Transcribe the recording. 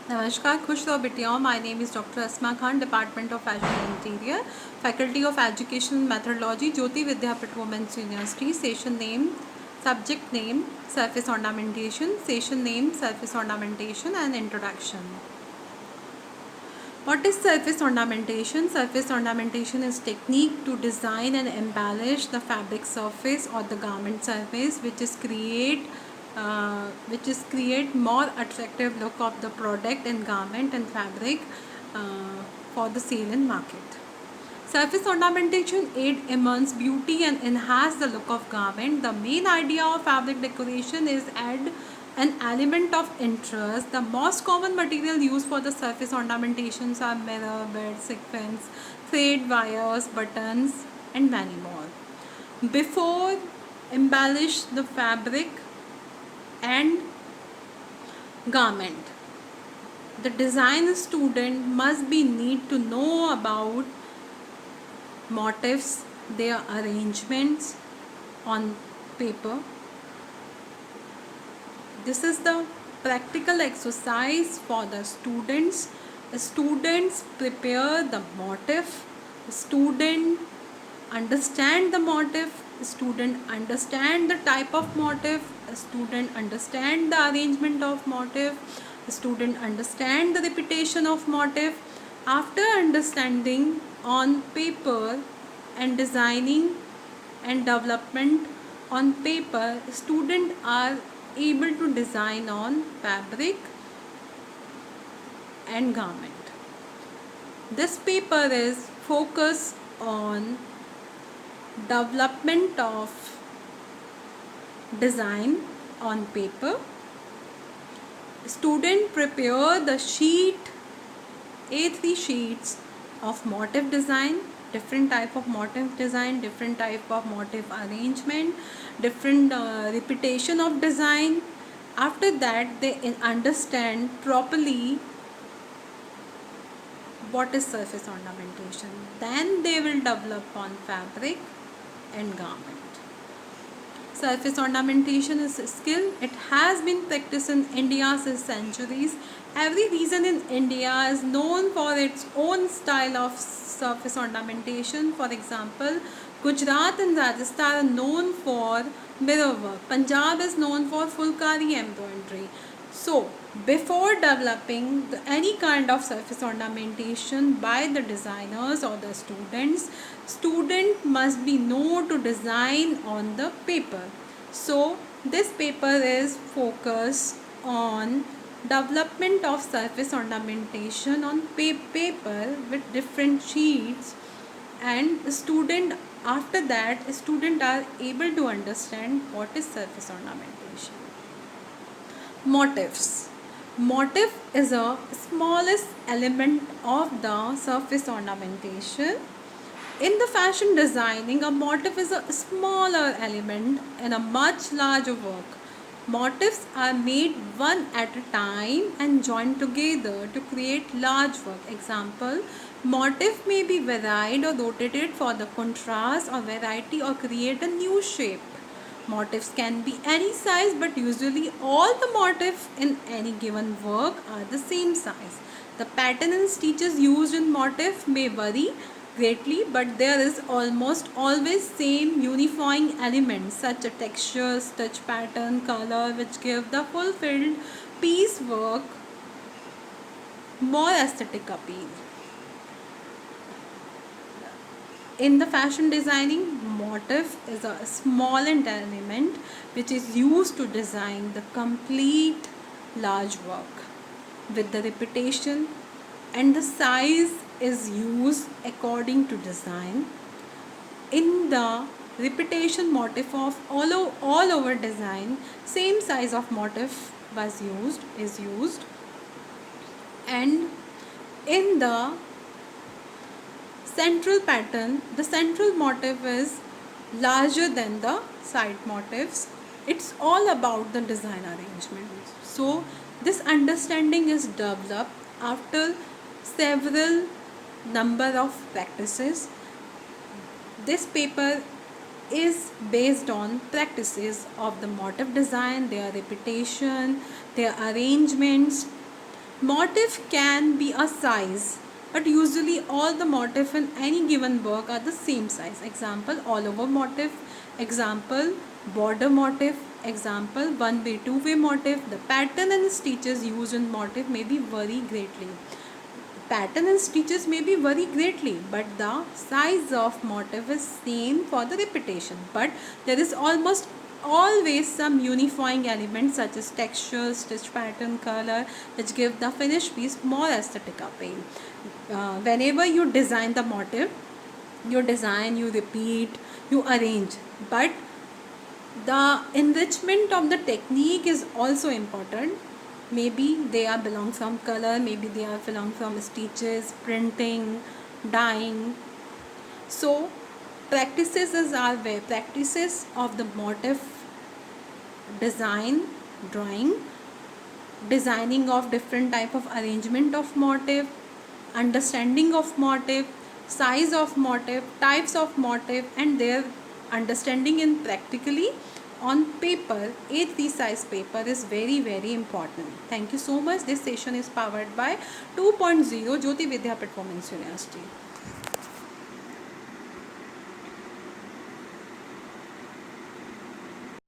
Namaskar, खुश रहो बिटियाओं. My name is Dr. Asma Khan, Department of Fashion and Interior, Faculty of Educational Methodology, Jyoti Vidyapeeth Women's University. Session name, subject name, surface ornamentation. Session name, surface ornamentation and introduction. What is surface ornamentation? Surface ornamentation is technique to design and embellish the fabric surface or the garment surface, which is create more attractive look of the product and garment and fabric for the sale in market. Surface ornamentation aid immense beauty and enhance the look of garment. The main idea of fabric decoration is add an element of interest. The most common material used for the surface ornamentations are mirror, bead, sequins, thread, wires, buttons, and many more. Before embellish the fabric and garment, the design student must be need to know about motifs, their arrangements on paper. This is the practical exercise for the students. Students prepare the motif. Student understand the motif. Student understand the type of motif. Student understand the arrangement of motif. Student understand the repetition of motif. After understanding on paper and designing and development on paper, students are able to design on fabric and garment. This paper is focused on development of design on paper. Student prepare the sheet A3 sheets of motif design, different type of motif design, different type of motif arrangement, different repetition of design. After that, they understand properly what is surface ornamentation. Then they will develop on fabric and garment. Surface ornamentation is a skill. It has been practiced in India since centuries. Every region in India is known for its own style of surface ornamentation. For example, Gujarat and Rajasthan are known for mirror work. Punjab is known for fulkari embroidery. So, before developing any kind of surface ornamentation by the designers or the students, student must be know to design on the paper. So, this paper is focused on development of surface ornamentation on paper with different sheets, and student after that student are able to understand what is surface ornamentation. Motifs. Motif is a smallest element of the surface ornamentation. In the fashion designing, a motif is a smaller element in a much larger work. Motifs are made one at a time and joined together to create large work. Example, motif may be varied or rotated for the contrast or variety or create a new shape. Motifs can be any size, but usually all the motifs in any given work are the same size. The pattern and stitches used in motif may vary greatly, but there is almost always same unifying elements such as texture, stitch pattern, color, which give the fulfilled piecework more aesthetic appeal. In the fashion designing, motif is a small element which is used to design the complete large work. With the repetition and the size is used according to design. In the repetition motif of all over design, same size of motif is used, and in the central pattern, the central motif is larger than the side motifs. It's all about the design arrangement. So, this understanding is developed after several number of practices. This paper is based on practices of the motif design, their repetition, their arrangements, Motif can be a size, but usually all the motif in any given work are the same size. Example, all over motif. Example, border motif. Example, one way, two way motif. The pattern and stitches used in motif may be vary greatly. Pattern and stitches may be vary greatly, but the size of motif is same for the repetition. But there is almost always some unifying elements such as texture, stitch pattern, color, which give the finished piece more aesthetic appeal. Whenever you design the motif, you design, you repeat, you arrange, but the enrichment of the technique is also important. Maybe they are belong from color, maybe they are belong from stitches, printing, dyeing. So practices is our way, practices of the motif design, drawing, designing of different type of arrangement of motif, understanding of motif, size of motif, types of motif, and their understanding in practically on paper, A3 size paper is very important. Thank you so much. This session is powered by 2.0 Jyoti Vidyapeeth Women's University.